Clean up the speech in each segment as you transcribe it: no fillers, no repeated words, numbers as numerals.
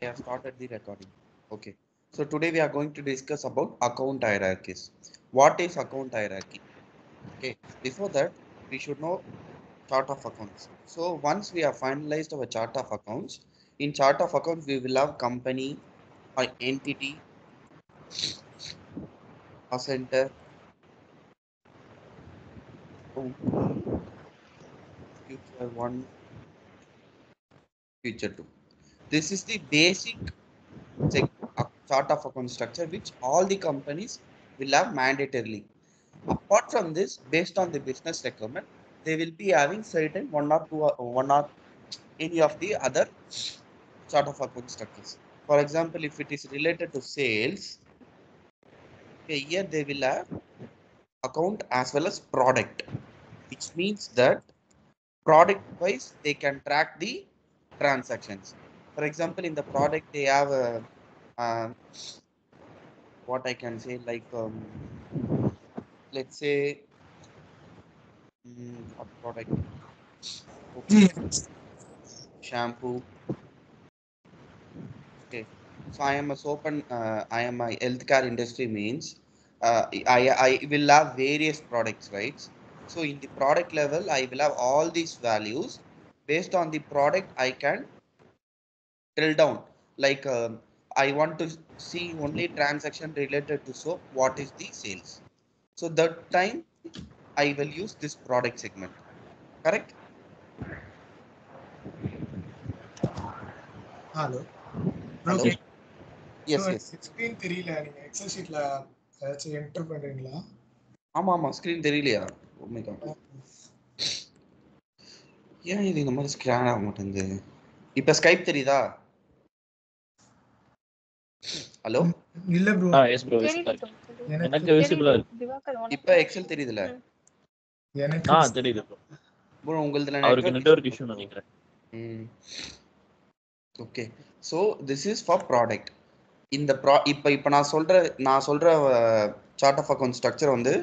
I have started the recording. Okay. So today we are going to discuss about account hierarchies. What is account hierarchy? Okay. Before that, we should know chart of accounts. So once we have finalized our chart of accounts, in chart of accounts we will have company, or entity, a center, future one, future two. This is the basic chart of account structure which all the companies will have mandatorily. Apart from this, based on the business requirement, they will be having certain one or any of the other sort of account structures. For example, if it is related to sales, okay, here they will have account as well as product, which means that product wise they can track the transactions. For example, in the product they have a what I can say like let's say what product? Okay, shampoo. Okay, so I am a soap and I am a healthcare industry means I will have various products, right? So in the product level, I will have all these values. Based on the product, I can drill down. Like I want to see only transaction related to soap. What is the sales? So that time I will use this product segment. Correct? Hello bro Hello. Okay so Yes, yes. Screen தெரியல நீங்கள் XL ஷீட்டில் ஏதாச்சும் enter பண்ணுறீங்களா? ஆமா ஆமா screen தெரியலையா? Oh my God. ஏன் இது இந்த மாதிரி ஸ்கேன் ஆக மாட்டேங்குது? இப்ப ஸ்கைப் தெரியுதா? ஹலோ, இல்லை ப்ரோ, எஸ் ப்ரோ எனக்கு எனக்கு விசிபிளா இருக்கு. இப்ப எக்ஸல் தெரியுதுல? எனக்கு தெரியுது ப்ரோ. ப்ரோ உங்களுதுல அவருக்கு நெட்வொர்க் இஷ்யூ நினைக்கிறேன். Okay, so this is for product. இந்த இப்போ நான் சொல்ற சார்ட் ஆஃப் அக்கௌண்ட் ஸ்ட்ரக்சர் வந்து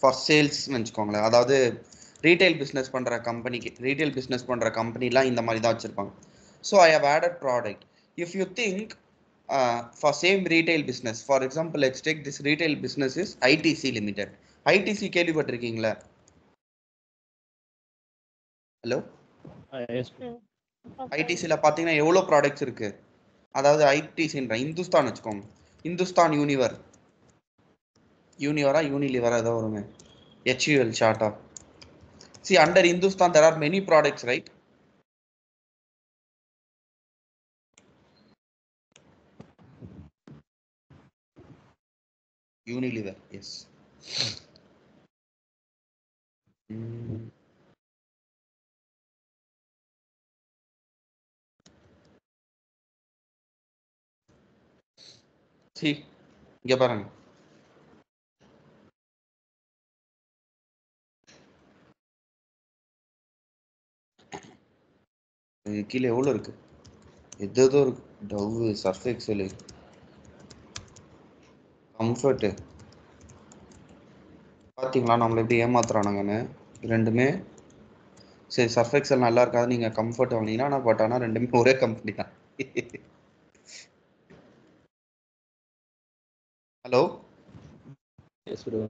ஃபார் சேல்ஸ்னு வச்சுக்கோங்களேன். அதாவது ரீட்டைல் பிஸ்னஸ் பண்ணுற கம்பெனிக்கு ரீட்டைல் பிஸ்னஸ் பண்ணுற கம்பெனிலாம் இந்த மாதிரி தான் வச்சுருப்பாங்க. So I have added product. If you think for same retail business, for example, let's take this retail business is ITC Limited. ITC கேள்விப்பட்டிருக்கீங்களா? Hello, yes bro. ஐடிசியில் பார்த்தீங்கன்னா எவ்வளோ ப்ராடக்ட்ஸ் இருக்கு. அதாவது ஐடிசின்ற இந்துஸ்தான் வச்சுக்கோங்க. இந்துஸ்தான் யூனிவரா யூனிலிவரா ஏதோ வருங்க, HUL ஷார்ட்டா. See, under Hindustan there are many products, right? Unilever, yes. See, இங்க பாருங்க. கீழே எவ்வளோ இருக்கு, எதோ இருக்கு. Dove, Surf Excel, Comfort. பார்த்தீங்களா நம்மளை எப்படி ஏமாத்துறானுங்கன்னு? ரெண்டுமே சரி, சர்ஃப் எக்ஸல் நல்லா இருக்காது, நீங்கள் கம்ஃபர்ட் வாங்கினீங்கன்னா. ஆனால் பட் ஆனால் ரெண்டுமே ஒரே கம்பெனி தான். Hello, yes bro.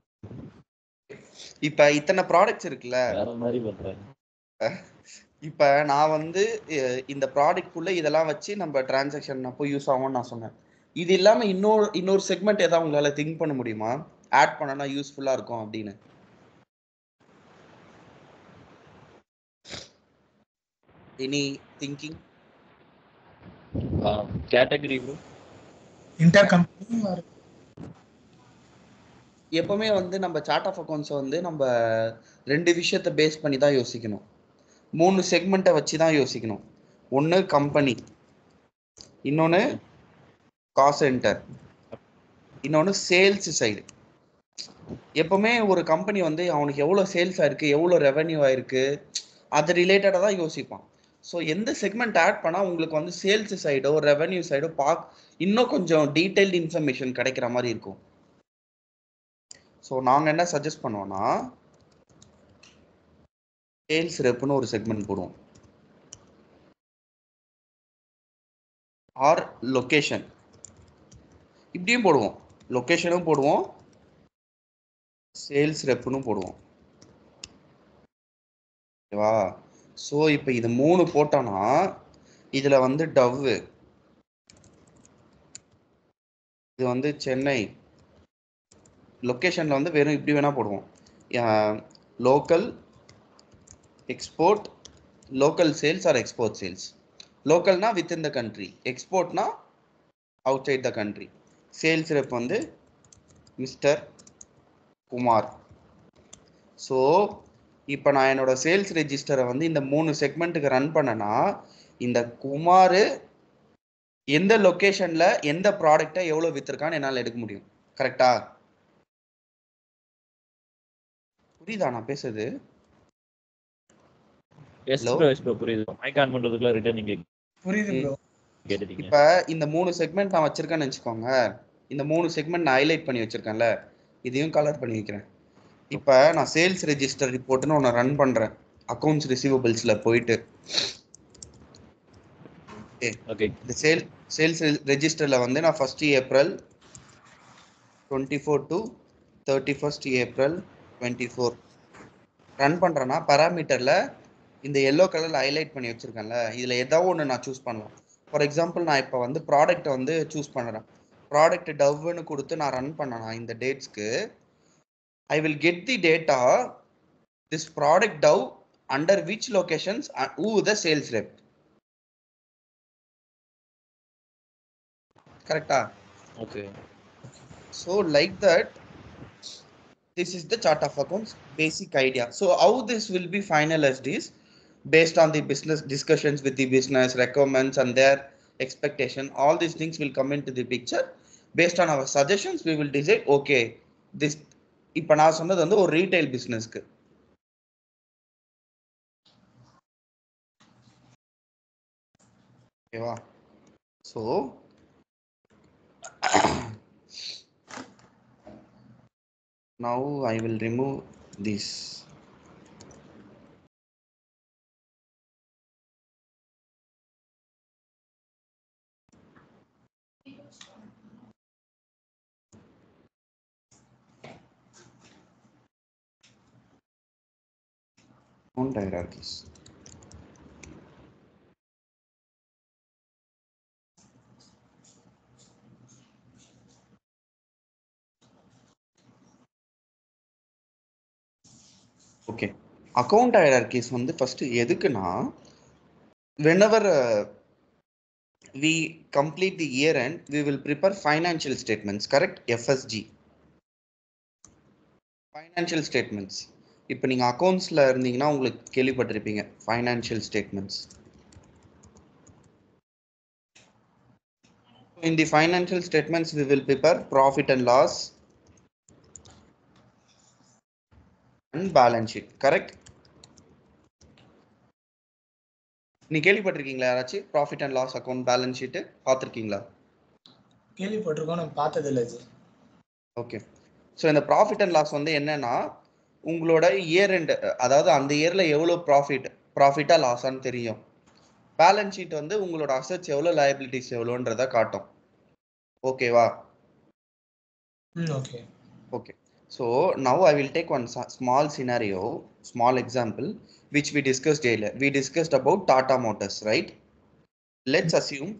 இப்போ இத்தனை ப்ராடக்ட்ஸ் இருக்குல்ல, வேற மாதிரி பண்றாங்க. இப்போ நான் வந்து இந்த ப்ராடக்ட்குள்ளே இதெல்லாம் வச்சு நம்ம டிரான்சாக்ஷன் அப்போ யூஸ் ஆகும்னு நான் சொன்னேன். இது இல்லாமல் இன்னொரு செக்மெண்ட் ஏதாவது உங்களால் திங்க் பண்ண முடியுமா? ஆட் பண்ணனா யூஸ்ஃபுல்லாக இருக்கும் அப்படின்னு. Any thinking? Category bro. Inter company எப்பவுமே வந்து நம்ம சார்ட் ஆஃப் அக்கௌண்ட்ஸை வந்து நம்ம ரெண்டு விஷயத்தை பேஸ் பண்ணி தான் யோசிக்கணும். 3 செக்மெண்ட்டை வச்சு தான் யோசிக்கணும். ஒன்று கம்பெனி, இன்னொன்று காஸ்ட் சென்டர், இன்னொன்று சேல்ஸ் சைடு. எப்பவுமே ஒரு கம்பெனி வந்து அவனுக்கு எவ்வளோ சேல்ஸ் ஆயிருக்கு, எவ்வளோ ரெவன்யூ ஆயிருக்கு, அது ரிலேட்டடாக தான் யோசிப்பான். ஸோ எந்த செக்மெண்ட் ஆட் பண்ணால் உங்களுக்கு வந்து சேல்ஸ் சைடோ ரெவன்யூ சைடோ இன்னும் கொஞ்சம் டீட்டெயில்டு இன்ஃபர்மேஷன் கிடைக்கிற மாதிரி இருக்கும். ஸோ நாங்கள் என்ன சஜஸ்ட் பண்ணுவோம்னா, சேல்ஸ் ரெப்னு ஒரு செக்மெண்ட் போடுவோம். ஆர் லொகேஷன் இப்படியும் போடுவோம். லொகேஷனும் போடுவோம், சேல்ஸ் ரெப்னு போடுவோம். ஓகேவா? ஸோ இப்போ இது 3 போட்டோம்னா இதில் வந்து டவ்வு, இது வந்து சென்னை, லொக்கேஷனில் வந்து வெறும் இப்படி வேணால் போடுவோம். Local export, local sales or export sales. லோக்கல்னா வித்தின் த கண்ட்ரி, எக்ஸ்போர்ட்னா outside the country. Sales rep வந்து மிஸ்டர் குமார். ஸோ இப்போ நான் என்னோட சேல்ஸ் ரெஜிஸ்டரை வந்து இந்த 3 செக்மெண்ட்டுக்கு ரன் பண்ணனா இந்த குமார் எந்த லொக்கேஷன்ல எந்த ப்ராடக்டை எவ்வளோ வித்திருக்கான்னு என்னால் எடுக்க முடியும். கரெக்டா? புரியுதா நான் பேசுறது? எஸ் ப்ரோ புரியுது. மைக் ஆன் பண்றதுக்குள்ள ரிட்டர்ன் நீங்க புரியுது ப்ரோ. கேட்டுட்டீங்க. இப்போ இந்த 3 செக்மெண்ட் நான் வச்சிருக்கேன்னு வச்சுக்கோங்க. இந்த 3 செக்மெண்ட் நான் ஹைலைட் பண்ணி வச்சிருக்கேன்ல, இதையும் கலர் பண்ணி வைக்கிறேன். இப்போ நான் சேல்ஸ் ரெஜிஸ்டர் ரிப்போர்ட்னு ஒன்று ரன் பண்ணுறேன். அக்கௌண்ட்ஸ் ரிசீவபிள்ஸில் போயிட்டு ஓகே. இந்த சேல்ஸ் ரெஜிஸ்டரில் வந்து நான் 1st April 24 to 31st April 24 run பண்ணுறேன்னா பேராமீட்டரில் இந்த எல்லோ கலரில் ஹைலைட் பண்ணி வச்சுருக்கேன்ல, இதில் ஏதாவது ஒன்று நான் சூஸ் பண்ணலாம். ஃபார் எக்ஸாம்பிள் நான் இப்போ வந்து ப்ராடக்ட்டை வந்து சூஸ் பண்ணுறேன். ப்ராடக்ட் டவ்னு கொடுத்து நான் ரன் பண்ணேன்னா இந்த டேட்ஸ்க்கு I will get the data, this product Dove under which locations and who the sales rep. Correcta? Okay. So like that, this is the chart of accounts basic idea. So how this will be finalized is based on the business discussions with the business requirements and their expectation. All these things will come into the picture. Based on our suggestions, we will decide, okay, this இப்போ நான் சொன்னது வந்து ஒரு retail பிஸ்னஸ்க்கு. ஓகேவா? So now I will remove this. On hierarchies. Okay. Account hierarchies வந்து first எதுக்குன்னா whenever we complete the year end, we will prepare financial statements, correct? FSG. Financial statements. இப்போ நீங்க அக்கவுண்ட்ஸ்ல இருந்தீங்கன்னா உங்களுக்கு கேள்விப்பட்டிருப்பீங்க financial statements. In the financial statements, we will prepare profit and loss and balance sheet, correct? நீ கேள்விப்பட்டிருக்கீங்களா யாராச்சும் profit and loss account balance sheet பார்த்துருக்கீங்களா? கேள்விப்பட்டிருக்கோம், நம்ம பார்த்தது இல்லை ஜி. ஓகே. ஸோ இந்த ப்ராஃபிட் அண்ட் லாஸ் வந்து என்னன்னா உங்களோட இயர் எண்ட், அதாவது அந்த இயர்ல எவ்வளோ ப்ராஃபிட்டா லாஸான்னு தெரியும். பேலன்ஸ் ஷீட் வந்து உங்களோட அசெட்ஸ் எவ்வளோ லயபிலிட்டிஸ் எவ்வளோன்றத காட்டும். ஓகேவா? Okay. Okay. So now I will take one small scenario, small example, which we discussed earlier. We discussed about Tata Motors, right? Let's assume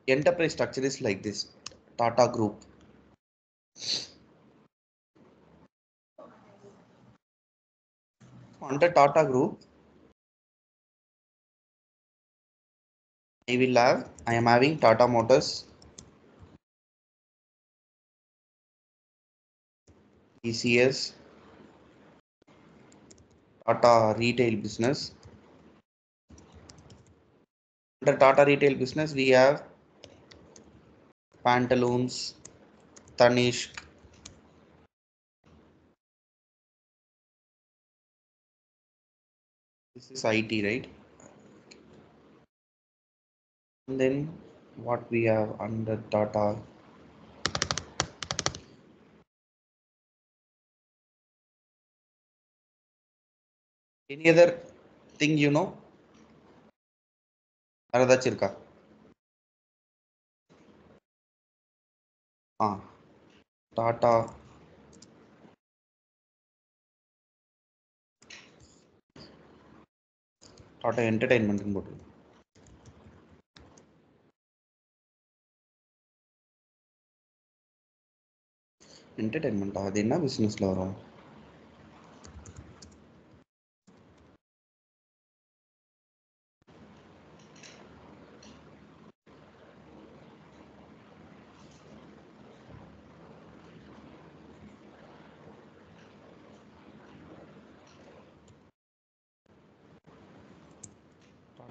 enterprise structure is like this. Tata Group. Under Tata Group, I am having Tata Motors, TCS, Tata Retail Business. Under Tata Retail Business, we have Pantaloons, Tanishq, this is IT, right? And then what we have under Tata, any other thing you know? வேற ஏதாச்சும் இருக்கா? டாடா டாடா என்டர்டைன்மெண்ட்னு போட்டு என்டர்டைன்மெண்ட்டா அது என்ன பிஸ்னஸில் வரும்?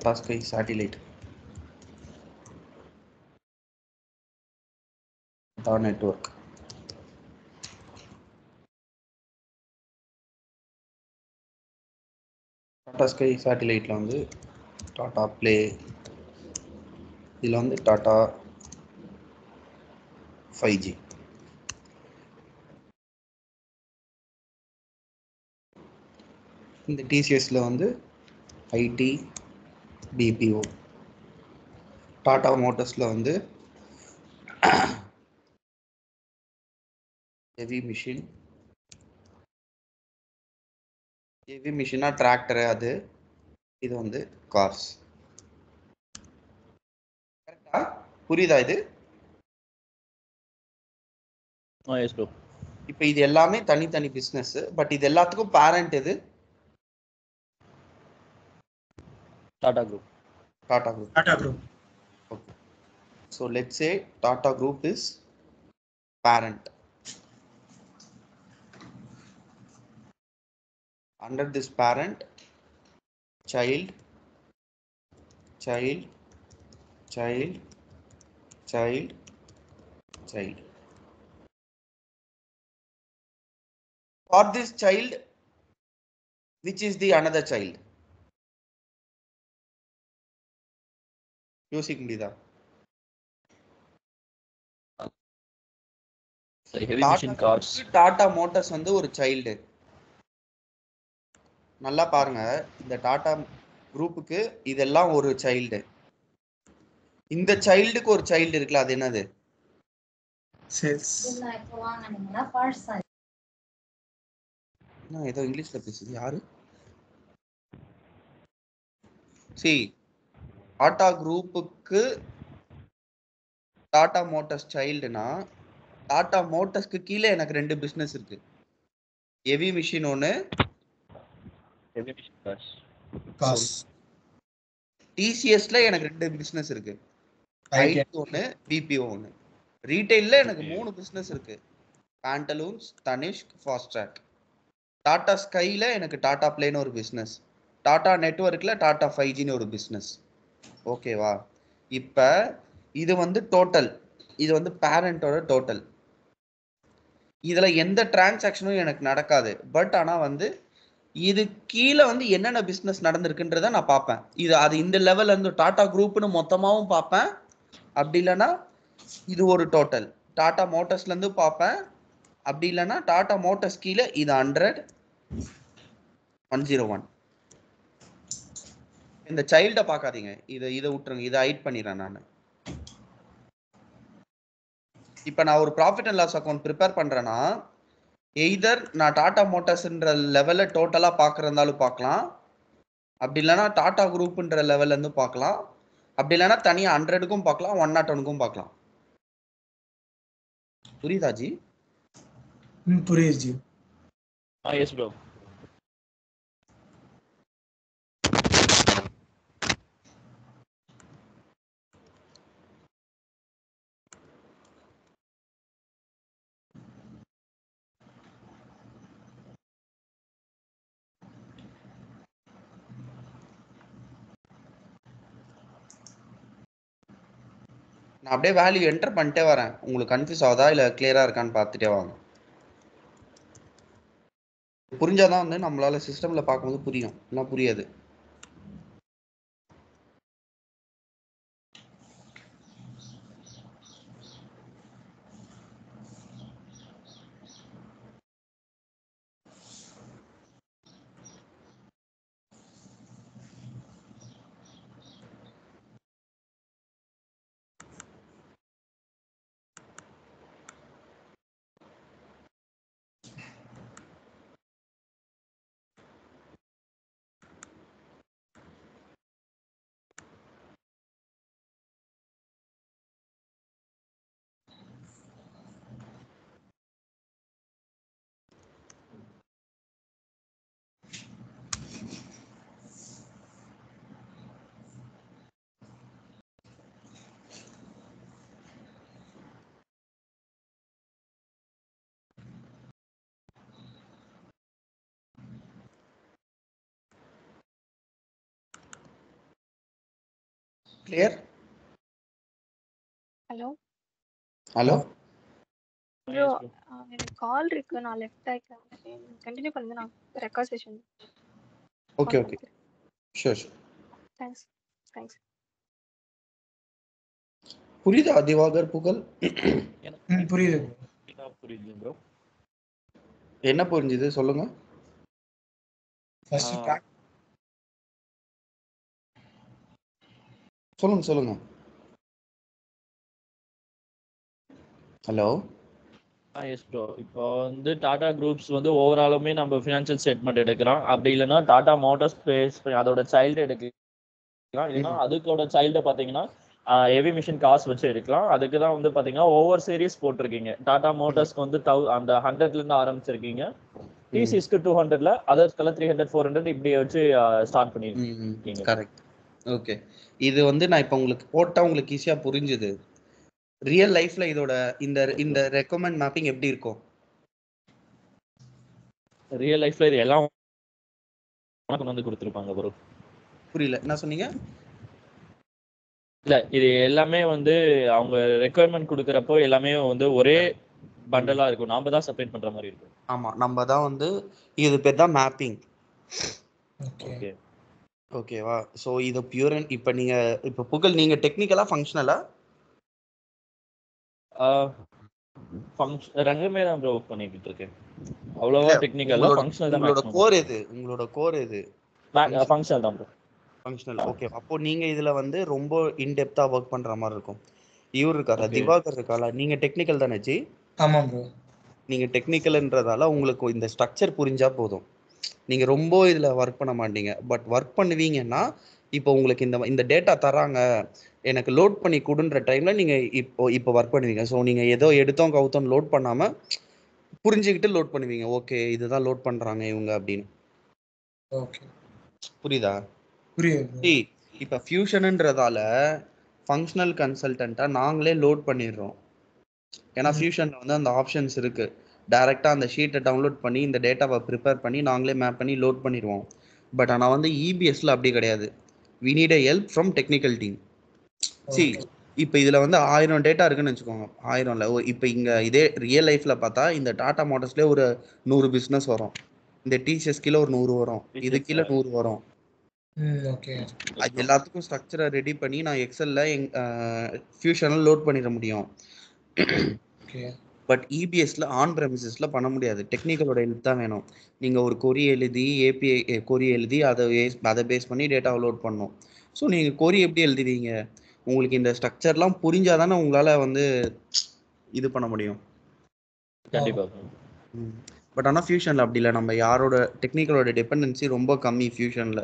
Tata Sky satellite, Tata network, Tata Sky சேட்டிலைட்டில் வந்து டாடா ப்ளே, இதில் வந்து டாடா 5G. இந்த டிசிஎஸ்ல வந்து ஐடி, பிபிஓ. டாடா மோட்டர்ஸில் வந்து ஹெவி மிஷின், ஹெவி மிஷினா டிராக்டரு, அது இது வந்து கார்ஸ். கரெக்டா? புரியுதா இது? Yes bro. இப்போ இது எல்லாமே தனித்தனி பிஸ்னஸ், பட் இது எல்லாத்துக்கும் பேரண்ட் எது? Tata group. Tata group. Tata group. Okay. So let's say Tata Group is parent. Under this parent, child, child, child, child, child. For this child, which is the another child? யோசிக்க முடியுதா? Heavy machine cars. Tata Motors வந்து ஒரு child. நல்லா பாருங்க, இந்த டாடா குரூப்புக்கு இதெல்லாம் ஒரு சைல்டு. இந்த சைல்டுக்கு ஒரு சைல்டு இருக்குல்ல, அது என்னது? சேல்ஸ். ஏதோ இங்கிலீஷ்ல பேசுது யாரு? சி டாடா குரூப்புக்கு டாடா மோட்டார்ஸ் சைல்டுனா, டாடா மோட்டார்ஸ்க்கு கீழே எனக்கு ரெண்டு பிசினஸ் இருக்கு. ஹெவி மிஷின் ஒன்று, ஹெவி மிஷின் கார்ஸ். காஸ். டிசிஎஸ்ல எனக்கு ரெண்டு பிசினஸ் இருக்கு. ஐடி ஒன்று, பிபிஓ ஒன்று. ரீட்டைல்ல எனக்கு 3 பிசினஸ் இருக்கு. பேண்டலூன்ஸ், தனிஷ்க், ஃபாஸ்ட்ராக். டாடா ஸ்கைல எனக்கு டாடா பிளேன்னு ஒரு பிசினஸ். டாடா நெட்வொர்க்ல டாடா 5Gன்னு ஒரு பிசினஸ். ஓகேவா? இப்போ இது வந்து டோட்டல், இது வந்து பேரண்டோட டோட்டல். இதுல எந்த டிரான்சாக்ஷனும் எனக்கு நடக்காது. பட் ஆனா வந்து இது கீழே வந்து என்னென்ன பிசினஸ் நடந்திருக்குன்றத நான் பார்ப்பேன். இது அது இந்த லெவல்ல இருந்து டாடா குரூப்னு மொத்தமாவும் பார்ப்பேன். அப்படி இல்லைன்னா இது ஒரு டோட்டல் டாடா மோட்டார்ஸ்ல இருந்து பார்ப்பேன். அப்படி இல்லைன்னா டாடா மோட்டார்ஸ் கீழே இது 100, 101. இந்த சைல்டை பார்க்காதீங்க, இதை விட்டுருங்க, இதை ஹைட் பண்ணிடுறேன் நான். இப்போ நான் ஒரு profit and loss account prepare பண்றேன்னா, எய்தர் நான் டாடா மோட்டார்ஸ்ன்ற லெவல்ல டோட்டலா பார்க்கறதாலும் பார்க்கலாம், அப்படி இல்லைன்னா டாடா குரூப்ன்ற லெவல்ல இருந்து பார்க்கலாம், அப்படி இல்லைன்னா தனியாக 100க்கும் பார்க்கலாம், 101க்கும் பார்க்கலாம். புரியுதா ஜி? புரியுது ஜி. S bro. நான் அப்படியே வேல்யூ என்டர் பண்ணிட்டே வரேன். உங்களுக்கு கன்ஃபியூஸ் ஆகுதா இல்லை கிளியரா இருக்கான்னு பார்த்துட்டே வாங்க. புரிஞ்சாதான் வந்து நம்மளால சிஸ்டம்ல பார்க்கும்போது புரியும், இல்லை புரியாது. Clear? Hello hello bro, yes bro. எனக்கு கால் இருக்கு, நான் லெஃப்ட் ஆயிக்கிறேன். கண்டினியூ பண்ணுங்க, நான் record session okay okay sure. Thanks. Thanks. புரியுதா திவாகர் புகழ்? புரியுது புரியுது ப்ரோ. என்ன புரிஞ்சுது சொல்லுங்க. ஃபர்ஸ்ட் சொல்லுங்க சொல்லுங்க. Hello yes bro. இப்போ வந்து டாடா குரூப்ஸ் வந்து ஓவராலுமே நம்ம ஃபினான்ஷியல் ஸ்டேட்மெண்ட் எடுக்கலாம். அப்படி இல்லைன்னா டாடா மோட்டார்ஸ் பேஸ் அதோட சைல்டு எடுக்கலாம். இல்லைன்னா அதுக்கோட சைல்டு பார்த்தீங்கன்னா ஹெவி மிஷின் காசு வச்சு எடுக்கலாம். அதுக்கு தான் வந்து பார்த்தீங்கன்னா ஒவ்வொரு சீரீஸ் போட்டிருக்கீங்க. டாடா மோட்டார்ஸ்க்கு வந்து அந்த 100லேருந்து ஆரம்பிச்சிருக்கீங்க. டிசிஎஸ்க்கு 200ல, அதர்ஸ்க்கெல்லாம் 300 400 இப்படி வச்சு ஸ்டார்ட் பண்ணிருக்கீங்க. கரெக்ட். ஓகே, இது வந்து நான் இப்போ உங்களுக்கு போட்டா உங்களுக்கு ஈஸியா புரிஞ்சுது. ரியல் லைஃப்ல இதோட இந்த ரெக்கமெண்ட் மேப்பிங் எப்படி இருக்கும்? ரியல் லைஃப்ல இது எல்லாம் கொண்டு வந்து கொடுத்துருப்பாங்க ப்ரோ. புரியல என்ன சொன்னீங்க? இல்ல, இது எல்லாமே வந்து அவங்க ரெக்குயர்மெண்ட் கொடுக்குறப்போ எல்லாமே வந்து ஒரே பண்டலா இருக்கும். நாம தான் செப்பரேட் பண்ற மாதிரி இருக்கும். ஆமா, நம்ம தான் வந்து இது பேர் தான் மேப்பிங். ஓகே ஓகேவா? ஸோ இது பியூர் அண்ட் இப்போ நீங்க இப்போ புகழ் நீங்க டெக்னிக்கலா ஃபங்க்ஷனலா? ரெண்டுமே தான் ப்ரோ ஒர்க் பண்ணிட்டு இருக்கேன். அவ்வளவா டெக்னிக்கலா ஃபங்க்ஷனல் தான். உங்களோட கோர் எது? உங்களோட கோர் எது? ஃபங்க்ஷனல் தான் ப்ரோ. ஃபங்க்ஷனல். ஓகே, அப்போ நீங்க இதுல வந்து ரொம்ப இன்டெப்தா ஒர்க் பண்ற மாதிரி இருக்கும். இவர் இருக்காரா திவாகர் இருக்காரா, நீங்க டெக்னிக்கல் தானே ஜி? ஆமா ப்ரோ. நீங்க டெக்னிக்கல்ன்றதால உங்களுக்கு இந்த ஸ்ட்ரக்சர் புரிஞ்சா போதும். நீங்க ரொம்ப இதுல ஒர்க் பண்ண மாட்டீங்க. பட் ஒர்க் பண்ணுவீங்கன்னா இப்போ உங்களுக்கு இந்த டேட்டா தராங்க, எனக்கு லோட் பண்ணி கொடுன்ற டைம்ல நீங்க இப்போ ஒர்க் பண்ணுவீங்க. ஸோ நீங்க ஏதோ எடுத்தோம் கவுத்தோம் லோட் பண்ணாம புரிஞ்சுக்கிட்டு லோட் பண்ணுவீங்க. ஓகே, இதுதான் லோட் பண்றாங்க இவங்க அப்படின்னு. ஓகே, புரியுதா? புரியுது. இப்போ ஃபியூஷன்ன்றதால ஃபங்க்ஷனல் கன்சல்டன்ட்டா நாங்களே லோட் பண்ணிடுறோம். ஏன்னா ஃபியூஷன்ல வந்து அந்த ஆப்ஷன்ஸ் இருக்கு. டைரக்டா அந்த ஷீட்டை டவுன்லோட் பண்ணி இந்த டேட்டாவை ப்ரிப்பேர் பண்ணி நாங்களே மேப் பண்ணி லோட் பண்ணிடுவோம். பட் ஆனால் வந்து இபிஎஸ்ல அப்படி கிடையாது. We need a help from technical team. See இப்போ இதில் வந்து 1000 டேட்டா இருக்குன்னு வச்சுக்கோங்க. 1000ல இப்போ இங்கே இதே ரியல் லைஃப்ல பார்த்தா இந்த டாடா மோட்டர்ஸ்லேயே ஒரு 100 பிஸ்னஸ் வரும். இந்த டிசிஎஸ் கீழே ஒரு 100 வரும். இது கீழே 100 வரும். ஓகே, அது எல்லாத்துக்கும் ஸ்ட்ரக்சரை ரெடி பண்ணி நான் எக்ஸல்ல ஃபியூஷனில் லோட் பண்ணிட முடியும். பட் இபிஎஸ்ல ஆன் ப்ரெமிசஸ்ல பண்ண முடியாது. டெக்னிக்கலோட ஹெல்ப் தான் வேணும். நீங்க ஒரு கொரி எழுதி ஏபிஐ கொரி எழுதி அதை பேஸ் பண்ணி டேட்டாவை லோட் பண்ணணும். ஸோ நீங்க கொரி எப்படி எழுதுவீங்க? உங்களுக்கு இந்த ஸ்ட்ரக்சர்லாம் புரிஞ்சாதானே உங்களால வந்து இது பண்ண முடியும். கண்டிப்பா. பட் ஆனால் ஃபியூஷன்ல அப்படி இல்லை. நம்ம யாரோட டெக்னிக்கலோட டிபெண்டன்சி ரொம்ப கம்மி ஃபியூஷன்ல.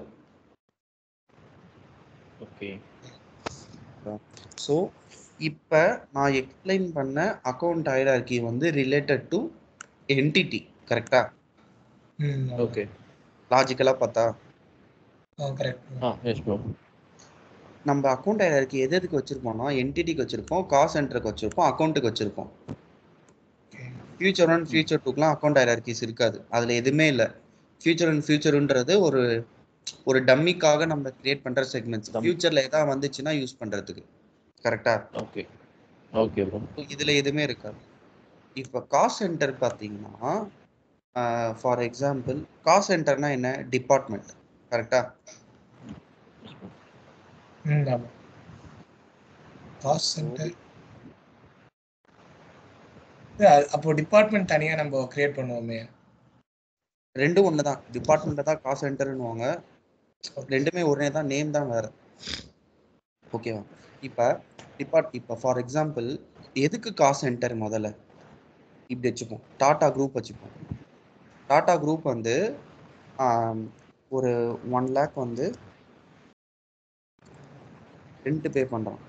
ஓகே. ஸோ இப்போ நான் எக்ஸ்பிளைன் பண்ண அக்கௌண்ட் ஹைரார்கி வந்து ரிலேட்டட் டு என்டிட்டி, கரெக்டா? ஓகே, லாஜிக்கலா பார்த்தா கரெக்ட். Yes bro. நம்ம அக்கௌண்ட் ஹைரார்கி எதுக்கு வச்சிருப்போம்னா என்டிட்டிக்கு வச்சிருப்போம், காஸ்ட் சென்டருக்கு வச்சிருப்போம், அக்கௌண்ட்டுக்கு வச்சிருப்போம். ஃபியூச்சர் 1 ஃபியூச்சர் 2க்குலாம் அக்கௌண்ட் ஹைரார்கிஸ் இருக்காது. அதுல எதுவுமே இல்லை. ஃபியூச்சர் அண்ட் ஃபியூச்சர்ன்றது ஒரு டம்மிக்காக நம்ம கிரியேட் பண்ற செக்மெண்ட்ஸ். ஃபியூச்சர்ல எதாவது வந்துச்சுன்னா யூஸ் பண்றதுக்கு, கரெக்டா? Okay okay bro. இதுல எதுவுமே இருக்காது. இப்போ காஸ்ட் சென்டர் பார்த்தீங்கன்னா ஃபார் எக்ஸாம்பிள் காஸ்ட் சென்டர்னா என்ன? டிபார்ட்மெண்ட், கரெக்டா? Cost centre. அப்போ டிபார்ட்மெண்ட் தனியா நம்ம கிரியேட் பண்ணுவோமே. ரெண்டும் ஒன்று தான். டிபார்ட்மெண்ட்டை தான் காஸ்ட் சென்டர்னுவாங்க. ரெண்டுமே ஒரே தான், நேம் தான் வேற. ஓகேவா? இப்போ ஃபார் எக்ஸாம்பிள் எதுக்கு காஸ்ட் சென்டர் முதல்ல இப்படி வச்சுப்போம். டாடா குரூப் வச்சுப்போம். டாடா குரூப் வந்து ஒரு 1 lakh வந்து ரெண்ட் பே பண்ணுறோம்.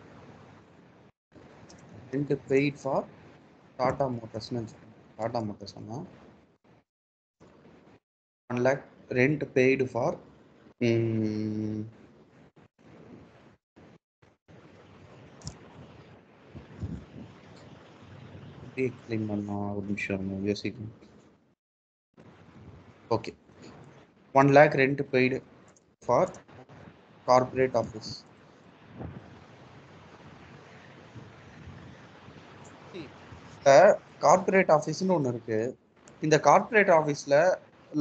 ரெண்ட் பெய்ட் ஃபார் டாடா மோட்டர்ஸ்னு வச்சுக்கோங்க. டாடா மோட்டர்ஸ்னா 1 lakh rent paid for explain பண்ணலாம். ஒரு நிமிஷம் யோசிக்கணும். Okay, 1 lakh rent paid for corporate office. இப்ப கார்ப்பரேட் ஆஃபீஸ்னு ஒன்று இருக்கு. இந்த கார்ப்பரேட் ஆஃபீஸ்ல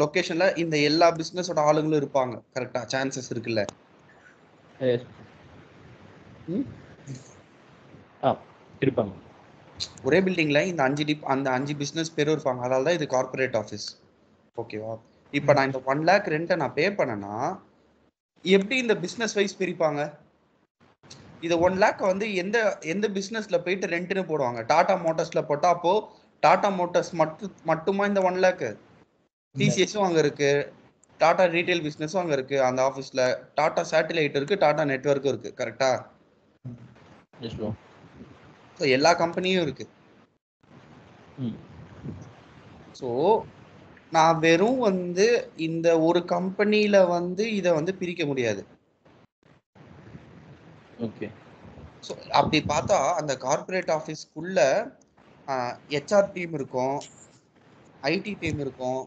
லொகேஷன்ல இந்த எல்லா பிசினஸோட ஆளுங்களும் இருப்பாங்க. கரெக்டா? சான்சஸ் இருக்குல்ல? Yes. ம்? இருப்பாங்க. ஒரே பில்டிங்ல இந்த அந்த 5 பிசினஸ் பேரும் இருப்பாங்க. அதனால தான் இது கார்ப்பரேட் ஆஃபீஸ். ஓகேவா? இப்போ நான் இந்த 1 lakh ரெண்ட்டை நான் பே பண்ணேன்னா எப்படி இந்த பிசினஸ் வைஸ் பிரிப்பாங்க? இதை 1 lakh வந்து எந்த எந்த பிசினஸ்ல போயிட்டு ரெண்ட்னு போடுவாங்க? டாடா மோட்டார்ஸ்ல போட்டா அப்போ டாடா மோட்டார்ஸ் மட்டுமா இந்த 1 lakh? டிசிஎஸும் அங்க இருக்கு, டாடா ரீட்டைல் பிசினஸும் அங்க இருக்கு அந்த ஆஃபீஸ்ல, டாடா சேட்டலைட் இருக்கு, டாடா நெட்வொர்க்கும் இருக்கு. கரெக்டா? Yes bro. ஸோ எல்லா கம்பெனியும் இருக்கு. ஸோ நான் வெறும் வந்து இந்த ஒரு கம்பெனியில வந்து இதை வந்து பிரிக்க முடியாது. ஓகே. ஸோ அப்படி பார்த்தா அந்த கார்ப்பரேட் ஆஃபீஸ்க்குள்ள ஹெச்ஆர் டீம் இருக்கும், ஐடி டீம் இருக்கும்,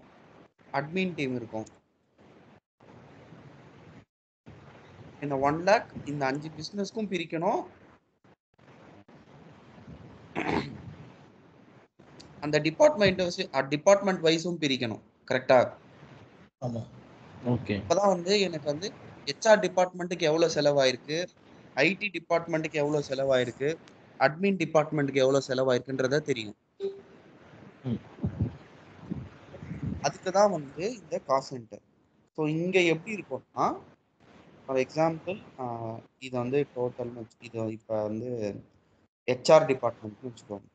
அட்மின் டீம் இருக்கும். இந்த 1 lakh இந்த 5 பிசினஸ்க்கும் பிரிக்கணும். அந்த டிபார்ட்மெண்ட் வைஸும் பிரிக்கணும். கரெக்டா? ஆமா. ஓகே. அப்பதான் வந்து எனக்கு வந்து ஹெச்ஆர் டிபார்ட்மெண்ட்டுக்கு எவ்வளவு செலவாயிருக்கு, ஐடி டிபார்ட்மெண்ட்டுக்கு எவ்வளவு செலவாயிருக்கு, அட்மின் டிபார்ட்மெண்ட்டுக்கு எவ்வளவு செலவாயிருக்குன்றத தெரியும். அதுக்கு தான் வந்து இந்த காஸ்ட் சென்டர். ஸோ இங்க எப்படி இருக்கும்னா, ஃபார் எக்ஸாம்பிள் இது வந்து டோட்டல்னு இது இப்போ வந்து ஹெச்ஆர் டிபார்ட்மெண்ட்னு வச்சுக்கோங்க.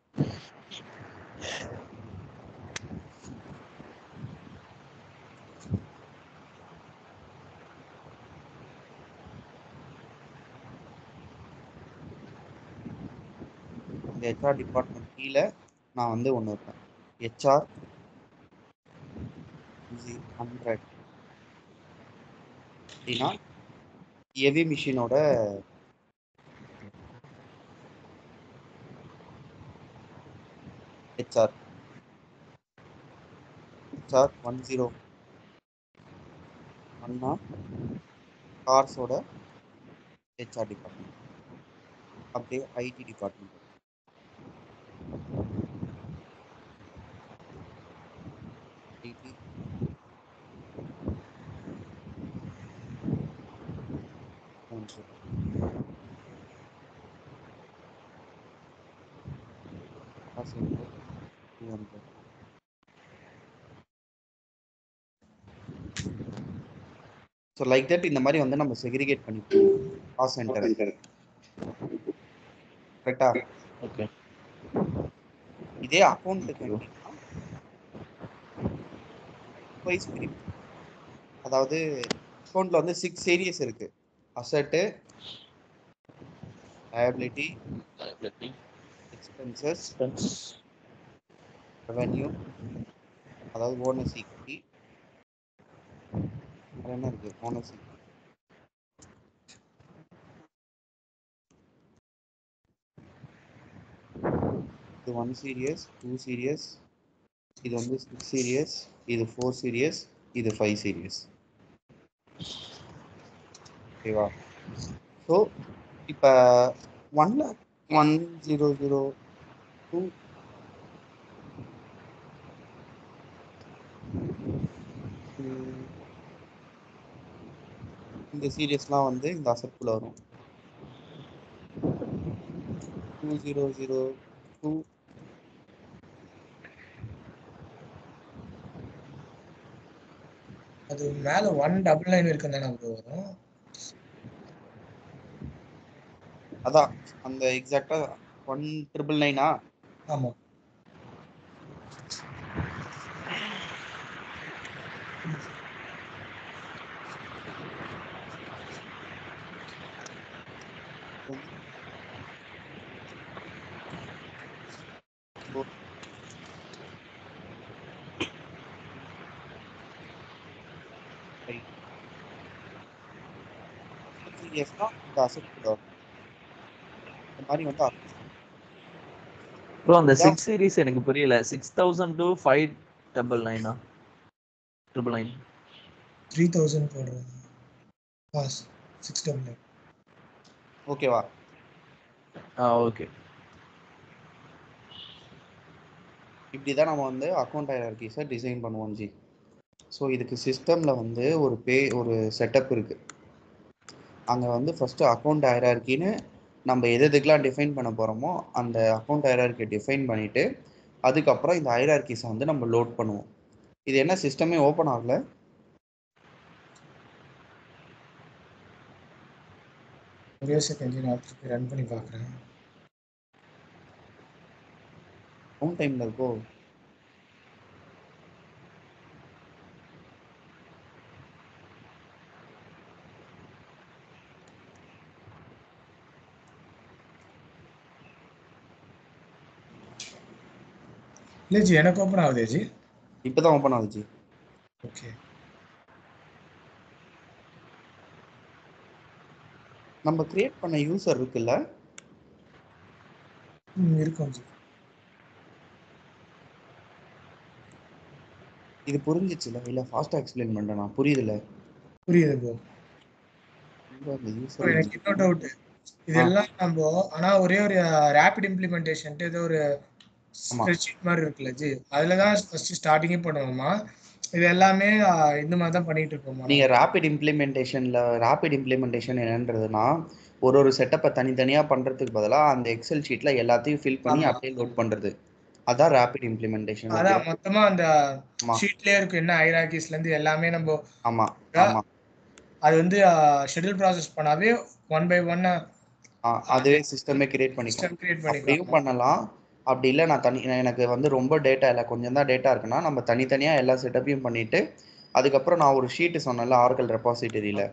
இந்த ஹெச்ஆர் டிபார்ட்மெண்ட் கீழே நான் வந்து ஒன்று வைப்பேன். ஹெச்ஆர் 100 அப்படின்னா ஹெவி மிஷினோட ஹெச்ஆர் 101 கார்ஸோட ஹெச்ஆர் டிபார்ட்மெண்ட். அப்படியே IT department. IT so like that இந்த மாதிரி வந்து நம்ம செக்ரிகேட் பண்ணிப்போம் காஸ்ட் சென்டர். கரெக்டா? ஓகே. இதே அக்கௌண்ட்டுக்கு வைஸ் பிரிவு. அதாவது அக்கௌண்ட்ல வந்து 6 ஏரியாஸ் இருக்கு. அசெட், லயபிலிட்டி, எக்ஸ்பென்சஸ், ரெவென்யூ, அதாவது ஓனர்ஸ் ஈக்விட்டி. என்ன இருக்கு? Owners equity. இது 1 சீரியஸ், 2 சீரியஸ், இது வந்து 6 சீரியஸ், இது 4 சீரியஸ், இது 5 சீரியஸ். ஓகேவா? ஸோ இப்போ 1,10,02 இந்த சீரியஸ்லாம் வந்து இந்த அசெட்குள்ள வரும். 2002 அது மேல 199 இருக்குன்னு தானே bro வரும். அதான் அந்த எக்ஸாக்டா 1,999. ஆமா. சீரியஸ்னா இந்த அசெட்குள்ள வரும். இந்த மாதிரி வந்து ப்ரோ அந்த 6 சீரிஸ் எனக்கு புரியல. 6000 to 599 999 3000 போடுறோம். பாஸ் 699. ஓகேவா? ஓகே. இப்படி தான் நம்ம வந்து அக்கௌண்ட் ஹைரார்கிஸை டிசைன் பண்ணுவோம் ஜி. ஸோ இதுக்கு சிஸ்டமில் வந்து ஒரு செட்டப் இருக்குது. அங்கே வந்து ஃபஸ்ட்டு அக்கௌண்ட் ஹைரார்கின்னு நம்ம எதுக்கெலாம் டிஃபைன் பண்ண போகிறோமோ அந்த அக்கௌண்ட் ஹைரார்கியை டிஃபைன் பண்ணிவிட்டு அதுக்கப்புறம் இந்த ஹைரார்கிஸை வந்து நம்ம லோட் பண்ணுவோம். இது என்ன சிஸ்டமே ஓப்பன் ஆகல. ஒரே செகண்ட் நான் ரன் பண்ணி பார்க்குறேன். கவுண்ட் டைமில் இருக்கோ? இல்லை ஜி எனக்கு ஓப்பன் ஆகுது ஜி. இப்போ தான் ஓப்பன் ஆகுது ஜி. ஓகே நம்ம கிரியேட் பண்ண யூசர் இருக்குல்ல, இருக்கும் ஜி. இது புரிஞ்சிச்சுல? இல்லை ஃபாஸ்ட்டாக எக்ஸ்பிளைன் பண்ணுறேன். புரியுதுல்ல? புரியுது ப்ரோ. எனக்கு இன்னொரு டவுட். இதெல்லாம் நம்ம ஆனா ஒரே ஒரு ரேபிட் இம்ப்ளிமெண்டேஷன் ஏதோ ஒரு ஸ்ப்ரெட்ஷீட் மாதிரி இருக்குல்ல ஜி, அதுல தான் ஃபர்ஸ்ட் ஸ்டார்டிங்கே பண்ணுவோமா? இது எல்லாமே இந்த மாதிரி தான் பண்ணிட்டு இருக்கோமா? நீங்கள் ரேபிட் இம்ப்ளிமெண்டேஷன் என்னன்றதுன்னா ஒரு செட்டப்பை தனித்தனியாக பண்ணுறதுக்கு பதிலாக அந்த எக்ஸல் ஷீட்டில் எல்லாத்தையும் ஃபில் பண்ணி அப்படியே லோட் பண்ணுறது. அதான் ரேபிட் இம்ப்ளிமெண்டேஷன். அதான் மொத்தமா அந்த ஷீட்லயே இருக்கு என்ன ஹைரார்கிஸ்ல இருந்து எல்லாமே நம்ம. ஆமா ஆமா. அது வந்து ஷெட்யூல் ப்ராசஸ் பண்ணாவே 1 by 1 அதுவே சிஸ்டமே கிரியேட் பண்ணிக்கலாம். அப்படியும் பண்ணலாம். அப்படி இல்லை எனக்கு வந்து ரொம்ப டேட்டா இல்லை, கொஞ்சம் தான் டேட்டா இருக்குன்னா நம்ம தனித்தனியாக எல்லா செட்டப்பையும் பண்ணிட்டு அதுக்கப்புறம் நான் ஒரு ஷீட்டு சொன்னேன்ல ஆர்கல் ரெபாசிட்டரியில்,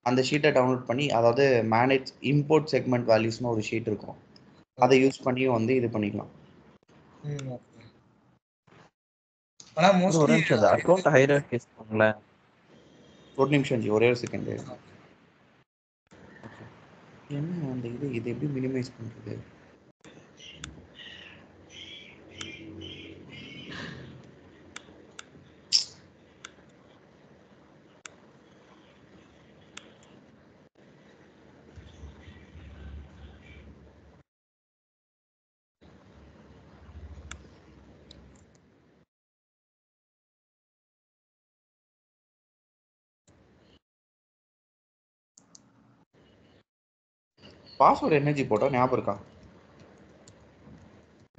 அந்த ஷீட்டை டவுன்லோட் பண்ணி, அதாவது மேனேஜ் இம்போர்ட் செக்மெண்ட் வேல்யூஸ்னு ஒரு ஷீட் இருக்கும், அதை யூஸ் பண்ணியும் வந்து இது பண்ணிக்கலாம். ஆனா மோஸ்ட்லி அக்கவுண்ட் ஹைரார்கிஸ் பண்ணல. ஒரு நிமிஷம் ஜி, ஒரே ஒரு செகண்ட். என்ன அந்த இது எப்படி மினிமைஸ் பண்றது? பாஸ்வேர்டு என்ன ஜி போட்டோம், ஞாபகம் இருக்கா?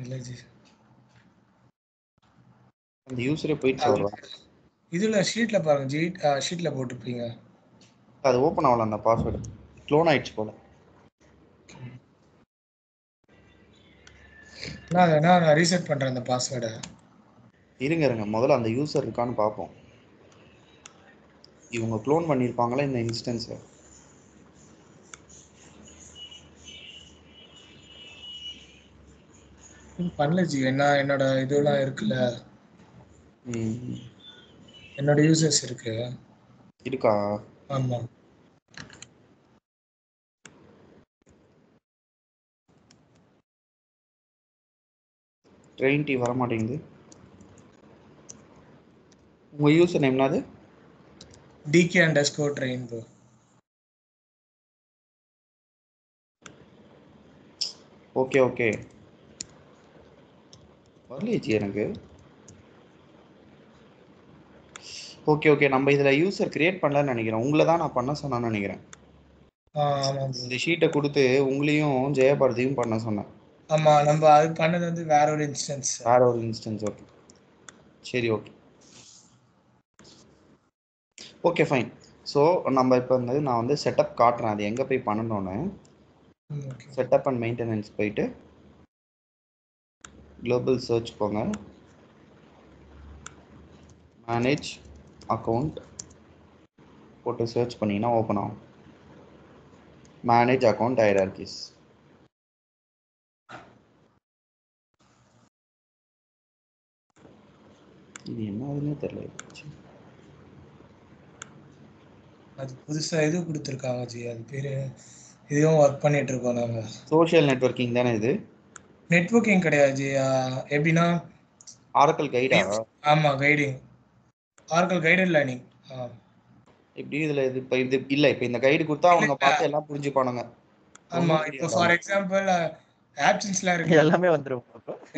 இல்ல ஜி, அந்த யூசரே போயிடுச்சு வருவா. இதுல ஷீட்ல பாருங்க ஜி, ஷீட்ல போட்டுப்பீங்க. அது ஓப்பன் ஆகல, அந்த பாஸ்வேர்டு க்ளோன் ஆயிடுச்சு போல. நான் ரீசெட் பண்றேன் அந்த பாஸ்வேர்டை. இருங்க முதல்ல அந்த யூசர் இருக்கான்னு பார்ப்போம். இவங்க க்ளோன் பண்ணியிருப்பாங்களா இந்த இன்ஸ்டன்ஸை? பண்ணல ஜி. என்னோட இதெல்லாம் இருக்குல்ல, என்னோட யூசர்ஸ் இருக்கா? ஆமா. ட்ரெயின் டி வர மாட்டேங்குது. உங்க யூசர் நேம் என்னது? DK_train bro. ஓகே வரலையே எனக்கு. ஓகே நம்ம இதில் யூசர் கிரியேட் பண்ணலன்னு நினைக்கிறேன். உங்களை தான் நான் பண்ண சொன்னேன்னு நினைக்கிறேன். இந்த ஷீட்டை கொடுத்து உங்களையும் ஜெயபாரதியும் பண்ண சொன்னேன். ஆமா, நம்ம அது பண்ணது வந்து வேற ஒரு இன்ஸ்டன்ஸ். ஓகே சரி, ஓகே ஃபைன். ஸோ நம்ம இப்போ வந்து நான் வந்து செட்டப் காட்டுறேன், அது எங்கே போய் பண்ணணும்னு. செட்டப் அண்ட் மெயின்டெனன்ஸ் போயிட்டு குளோபல் சர்ச் போங்க, மேனேஜ் அக்கௌண்ட் போட்டு சர்ச் பண்ணிங்கன்னா ஓப்பன் ஆகும். Manage account hierarchies. இது என்ன ஆகுதுன்னே தெரியல. அது புதுசா இது கொடுத்துருக்காங்க ஜி, அது பேரு இதுவும் ஒர்க் பண்ணிட்டு இருக்கோம் நாங்க. சோஷியல் நெட்வொர்க்கிங் தானே இது? நெட்வொர்க்கிங் கிடையாது ஜி. எப்படின்னா ஆரக்கிள் கைடா? ஆமா, கைடிங், ஆரக்கிள் கைடட் லேர்னிங். இப்படி இதுல இது இல்ல, இப்போ இந்த கைடு கொடுத்தா அவங்க பார்த்து எல்லாம் புரிஞ்சுப்பானுங்க. ஆமா, இப்போ ஃபார் எக்ஸாம்பிள் ஆப்ஷன்ஸ்ல இருக்கு, எல்லாமே வந்துரும்.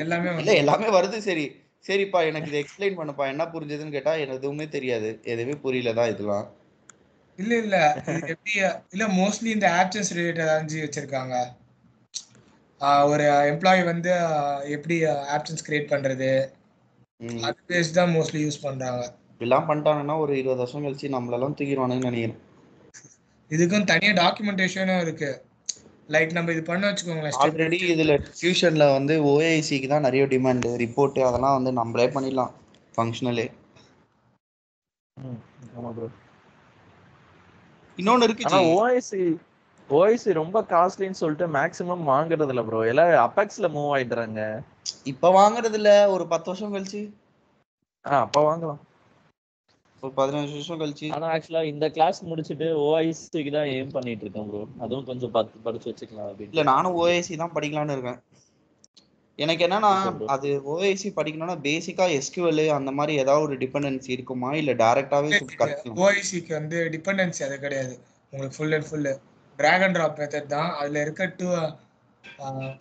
எல்லாமே இல்ல எல்லாமே வருது. சரி, சரிப்பா எனக்கு இதை எக்ஸ்பிளைன் பண்ணப்பா, என்ன புரிஞ்சதுன்னு கேட்டா எனக்கு எதுவுமே தெரியாது, எதுவுமே புரியலதான் இதெல்லாம். இல்ல இல்ல இது எப்படி இல்ல மோஸ்ட்லி இந்த ஆப்சன்ஸ் ரிலேட்டட் அஞ்சு வச்சிருக்காங்க. ஒரு எம்ப்ளாயி வந்து எப்படி ஆப்சன்ஸ் கிரியேட் பண்றது அது பேஸ் தான் மோஸ்ட்லி யூஸ் பண்றாங்க. இப்படிலாம் பண்ணிட்டாங்கன்னா ஒரு 20 வருஷம் கழிச்சு நம்மளெல்லாம் தூக்கிடுவானுன்னு நினைக்கிறேன். இதுக்கும் தனியா டாக்குமெண்டேஷனும் இருக்கு. லைக் நம்ம இது பண்ண வச்சுக்கோங்களேன். ஆல்ரெடி இதுல ஃபியூஷன்ல வந்து ஓஐசிக்கு தான் நிறைய டிமாண்ட், ரிப்போர்ட் அதெல்லாம் வந்து நம்மளே பண்ணிடலாம் ஃபங்க்ஷனலே. ஆமா ப்ரோ. இன்னொன்னு இருக்கு ஆனா ஓஐசி ரொம்ப காஸ்ட்லின்னு சொல்லிட்டு மேக்ஸிமம் வாங்குறது இல்ல ப்ரோ. எல்லாம் அபெக்ஸ்ல மூவ் ஆயிடுறாங்க. இப்ப வாங்குறது இல்ல, ஒரு 10 வருஷம் கழிச்சு. அப்ப வாங்கலாம், ஒரு 15 வருஷம் கழிச்சு. ஆனா ஆக்சுவலா இந்த கிளாஸ் முடிச்சிட்டு ஓஐசிக்கு தான் எய்ம் பண்ணிட்டு இருக்கேன் ப்ரோ. அதுவும் கொஞ்சம் படிச்சு வச்சுக்கலாம் இல்ல அப்படின்னு. நானும் ஓஐசி தான் படிக்கலாம்னு இருக்கேன். எனக்கு என்னன்னா அது ஓஐசி படிக்கணும்னா பேசிக்கா எஸ்கியூஎல் அந்த மாதிரி ஏதாவது ஒரு டிபெண்டன்சி இருக்குமா, இல்ல டைரக்டாவே கத்துக்கலாம்? ஓஐசிக்கு வந்து டிபெண்டன்சி அது கிடையாது. உங்களுக்கு full and full drag and drop method தான். அதுல இருக்க டூ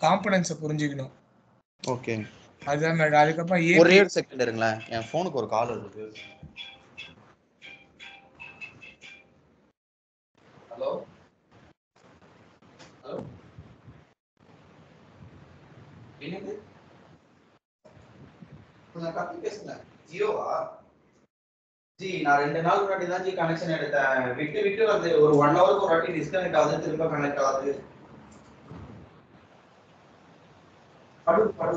காம்பனன்ட்ஸை புரிஞ்சுக்கணும். ஓகே, அதுதான் அதுக்கப்புறம் ஒரே ஒரு செகண்ட் இருங்களேன், என் ஃபோனுக்கு ஒரு கால் வருது. ஹலோ ஹலோ, என்னது கொஞ்சம் கத்தி பேசுங்க. ஜியோவா? ஜி நான் 2 நாள் முன்னாடி தான் ஜி கனெக்ஷன் எடுத்தேன். விட்டு விட்டு வந்து ஒரு 1 ஹவருக்கு ஒரு வாட்டி டிஸ்கனெக்ட் ஆகுது, திரும்ப கனெக்ட் ஆகுது. படு படு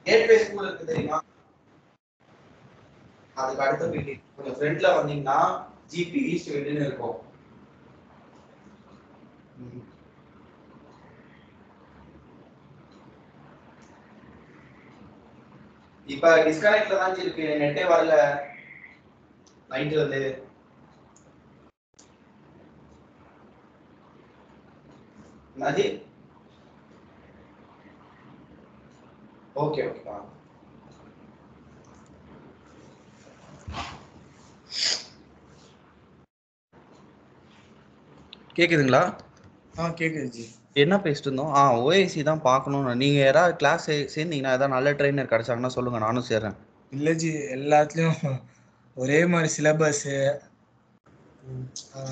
கேட்வே ஸ்கூல் இருக்கு தெரியுமா? அதுக்கு அடுத்த பில்டிங் கொஞ்சம் ஃப்ரண்ட்ல வந்தீங்கன்னா ஜிபி ஈஸ்ட் வீடுன்னு இருக்கும். இப்ப டிஸ்கனெக்ட்ல தான் இருக்கு, நெட்டே வரல நைட்ல இருந்து. நதி ஓகே ஓகே. கேக்குதுங்களா? கேக்குது ஜி. என்ன பேசிட்டு இருந்தோம்? ஓஏசி தான் பார்க்கணும். நீங்க யாராவது கிளாஸ் சேர்ந்தீங்கன்னா ஏதாவது நல்ல ட்ரெயினர் கிடைச்சாங்கன்னா சொல்லுங்க, நானும் சேர்றேன். இல்ல ஜி, எல்லாத்துலயும் ஒரே மாதிரி சிலபஸ்.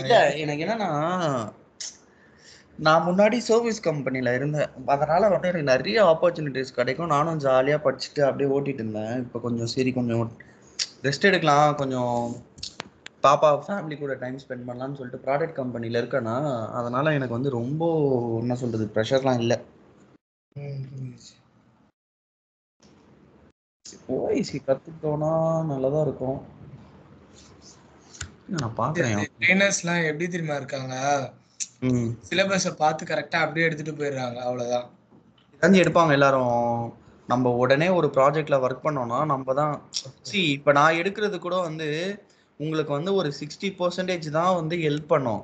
இல்ல எனக்கு என்னன்னா, நான் முன்னாடி சர்வீஸ் கம்பெனில இருந்தேன், அதனால வந்து எனக்கு நிறைய ஆப்பர்ச்சுனிட்டிஸ் கிடைக்கும். நானும் ஜாலியா படிச்சுட்டு அப்படியே ஓட்டிட்டு இருந்தேன். இப்போ கொஞ்சம் சரி, கொஞ்சம் ரெஸ்ட் எடுக்கலாம், கொஞ்சம் பாப்பா ஃபேமிலி கூட டைம் ஸ்பெண்ட் பண்ணலாம்னு சொல்லிட்டு ப்ராடக்ட் கம்பெனில இருக்கேன்னா, அதனால எனக்கு வந்து ரொம்ப என்ன சொல்றது ப்ரெஷர்லாம் இல்லை. ஓஐசி கத்துக்கிட்டோம்னா நல்லதா இருக்கும். நான் பாக்குறேன் ட்ரெயினர்ஸ்லாம் எப்படி தெரியுமா இருக்காங்க, சிலபஸை பார்த்து கரெக்டா அப்படியே எடுத்துட்டு போயிடுறாங்க, அவ்வளவுதான். இதாஞ்சி எடுப்பாங்க எல்லாரும். நம்ம உடனே ஒரு ப்ராஜெக்ட்ல ஒர்க் பண்ணோம்னா நம்ம தான் இப்போ நான் எடுக்கிறது கூட வந்து உங்களுக்கு வந்து ஒரு 60% தான் வந்து ஹெல்ப் பண்ணும்.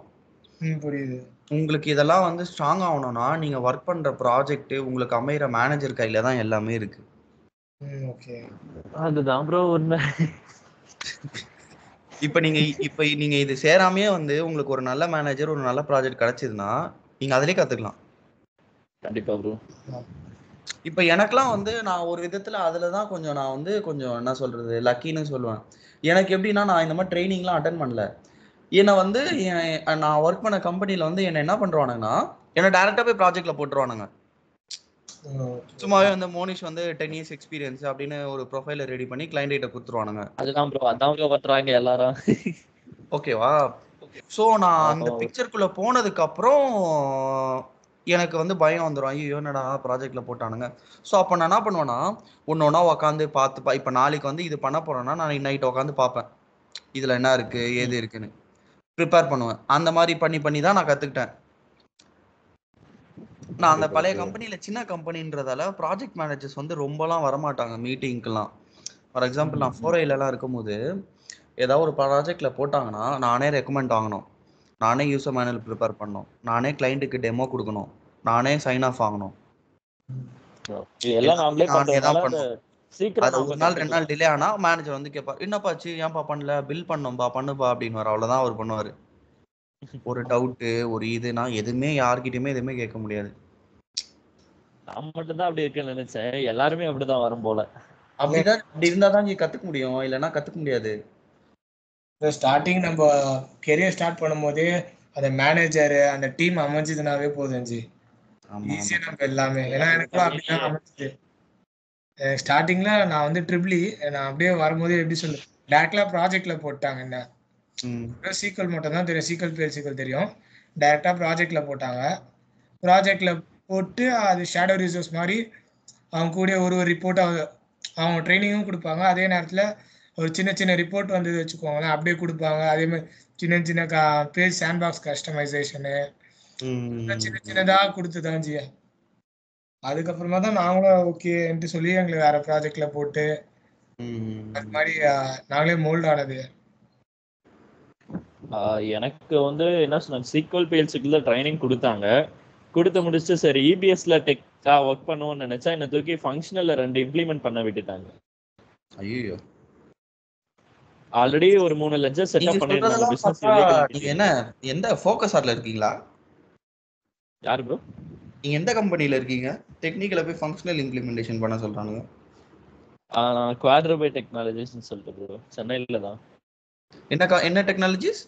புரியுது. உங்களுக்கு இதெல்லாம் வந்து ஸ்ட்ராங் ஆகணும்னா நீங்க ஒர்க் பண்ற ப்ராஜெக்ட், உங்களுக்கு அமைகிற மேனேஜர் கையில தான் எல்லாமே இருக்கு. ஓகே, அதுதான் ப்ரோ உண்மை. இப்ப நீங்க இது சேராமையே வந்து உங்களுக்கு ஒரு நல்ல மேனேஜர், ஒரு நல்ல ப்ராஜெக்ட் கிடைச்சதுன்னா நீங்க அதிலே கத்துக்கலாம். கண்டிப்பா ப்ரோ. இப்ப எனக்கெல்லாம் வந்து நான் ஒரு விதத்துல அதுலதான் கொஞ்சம் நான் வந்து கொஞ்சம் என்ன சொல்றது லக்கின்னு சொல்லுவேன். எனக்கு எப்படின்னா, நான் இந்த மாதிரி ட்ரைனிங்லாம் அட்டன் பண்ணல. என்னை வந்து நான் ஒர்க் பண்ண கம்பெனில வந்து என்ன பண்றானுங்கன்னா, என்ன டைரக்டா போய் ப்ராஜெக்ட்ல போட்டுருவானுங்க. சும்மாவே வந்து மோனிஷ் வந்து 10 years எக்ஸ்பீரியன்ஸ் அப்படின்னு ஒரு ப்ரொஃபைல ரெடி பண்ணி கிளைண்ட் கிட்ட கொடுத்துருவானுங்க. அதுதான் ப்ரோ பண்றாங்க எல்லாரும். ஓகேவா? சோ நான் அந்த பிக்சருக்குள்ள போனதுக்கு அப்புறம் எனக்கு வந்து பயம் வந்துடும், ஐயோ என்னடா ப்ராஜெக்ட்ல போட்டானுங்க. ஸோ அப்போ நான் என்ன பண்ணுவேன்னா, ஒன்னொன்னா உட்காந்து பார்த்து இப்போ நாளைக்கு வந்து இது பண்ண போறேன்னா நான் நைட் உட்காந்து பார்ப்பேன், இதுல என்ன இருக்கு ஏது இருக்குன்னு ப்ரிப்பேர் பண்ணுவேன். அந்த மாதிரி பண்ணி தான் நான் கத்துக்கிட்டேன். நான் அந்த பழைய கம்பெனில சின்ன கம்பெனின்றதால ப்ராஜெக்ட் மேனேஜர்ஸ் வந்து ரொம்பலாம் வரமாட்டாங்க மீட்டிங்க்கெல்லாம். ஃபார் எக்ஸாம்பிள் நான் 4Iலலாம் இருக்கும்போது ஏதாவது ஒரு ப்ராஜெக்ட்ல போட்டாங்கன்னா நானே ரெக்கமெண்ட் வாங்கணும், நானே யூசர் மேனுவல் ப்ரிப்பேர் பண்ணணும், நானே கிளைண்ட்டுக்கு டெமோ கொடுக்கணும், நானே சைன் ஆஃப் வாங்கணும். நானே தான் பண்ணணும். அது ஒரு நாள் 2 நாள் டிலே ஆனா மேனேஜர் வந்து கேட்பார், என்னப்பாச்சு ஏன்பா பண்ணல, பில் பண்ணோம்பா பண்ணுப்பா அப்படின்னு. அவ்வளவுதான் அவர் பண்ணுவாரு. ஒரு டவுட்டு ஒரு இதுனா எதுவுமே யார்கிட்டயுமே எதுவுமே கேட்க முடியாது. நான் மட்டும் தான் அப்படி இருக்கேன்னு நினைச்சேன். எல்லாருமே அப்படிதான் வரும் போல. அப்படிதான் அப்படி இருந்தா தான் நீ கத்துக்க முடியும், இல்லைன்னா கத்துக்க முடியாது. ஸ்டார்டிங் நம்ம கெரியர் ஸ்டார்ட் பண்ணும்போதே அந்த மேனேஜர் அந்த டீம் அமைஞ்சதுனாவே போதும் ஜி. ஆமா ஈஸியா ஆமா. நம்ம எல்லாமே. ஏன்னா எனக்குலாம் அப்படிதான் அமைஞ்சது. ஸ்டார்டிங்ல நான் வந்து ட்ரிபிள் நான் அப்படியே வரும்போதே எப்படி சொல்லு டேரக்டா ப்ராஜெக்ட்ல போட்டாங்க என்ன. ம் சீக்வல் மட்டும் தான் தெரியும். சீக்வல் பேல் சீக்வல் தெரியும். டைரக்டா ப்ராஜெக்ட்ல போட்டாங்க. ப்ராஜெக்ட்ல போட்டு அது ஷேடோ ரிசோர்ஸ் மாதிரி அவங்க கூட ஒரு ரிப்போர்ட் அவங்க ட்ரைனிங்கும் கொடுப்பாங்க. அதே நேரத்தில் ஒரு சின்ன சின்ன ரிப்போர்ட் வந்து வச்சுக்கோங்களேன் அப்படியே கொடுப்பாங்க. அதே மாதிரி சின்ன சின்ன பேஜ் சாண்ட் பாக்ஸ் கஸ்டமைசேஷனு சின்ன சின்னதாக கொடுத்து தான் ஜியா. அதுக்கப்புறமா தான் நாங்களும் ஓகேன்ட்டு சொல்லி எங்களுக்கு வேற ப்ராஜெக்ட்ல போட்டு அது மாதிரி நாங்களே மோல்ட் ஆனது. எனக்கு வந்து என்ன சொன்னாங்க, சீக்வல் பேல்ஸுக்குள்ள ட்ரைனிங் கொடுத்தாங்க. கொடுத்து முடிச்சுட்டு சரி இபிஎஸ்ல டெக்கா ஒர்க் பண்ணுவோம்னு நினைச்சா என்னை தூக்கி ஃபங்க்ஷனல்ல 2 இம்ப்ளிமெண்ட் பண்ண விட்டுட்டாங்க. ஐயோ, ஆல்ரெடி ஒரு 3 லெட்ஜர் செட்டப் பண்ணிருந்தாங்க பிசினஸ் ரிலேட்டட். என்ன எந்த ஃபோக்கஸ் ஆர்ல இருக்கீங்களா? யார் ப்ரோ? நீங்க எந்த கம்பெனில இருக்கீங்க? டெக்னிக்கல போய் ஃபங்க்ஷனல் இம்ப்ளிமெண்டேஷன் பண்ண சொல்றானுங்க. நான் குவாட்ரபை டெக்னாலஜிஸ்னு சொல்லிட்டு ப்ரோ, சென்னையில தான். என்ன டெக்னாலஜிஸ்?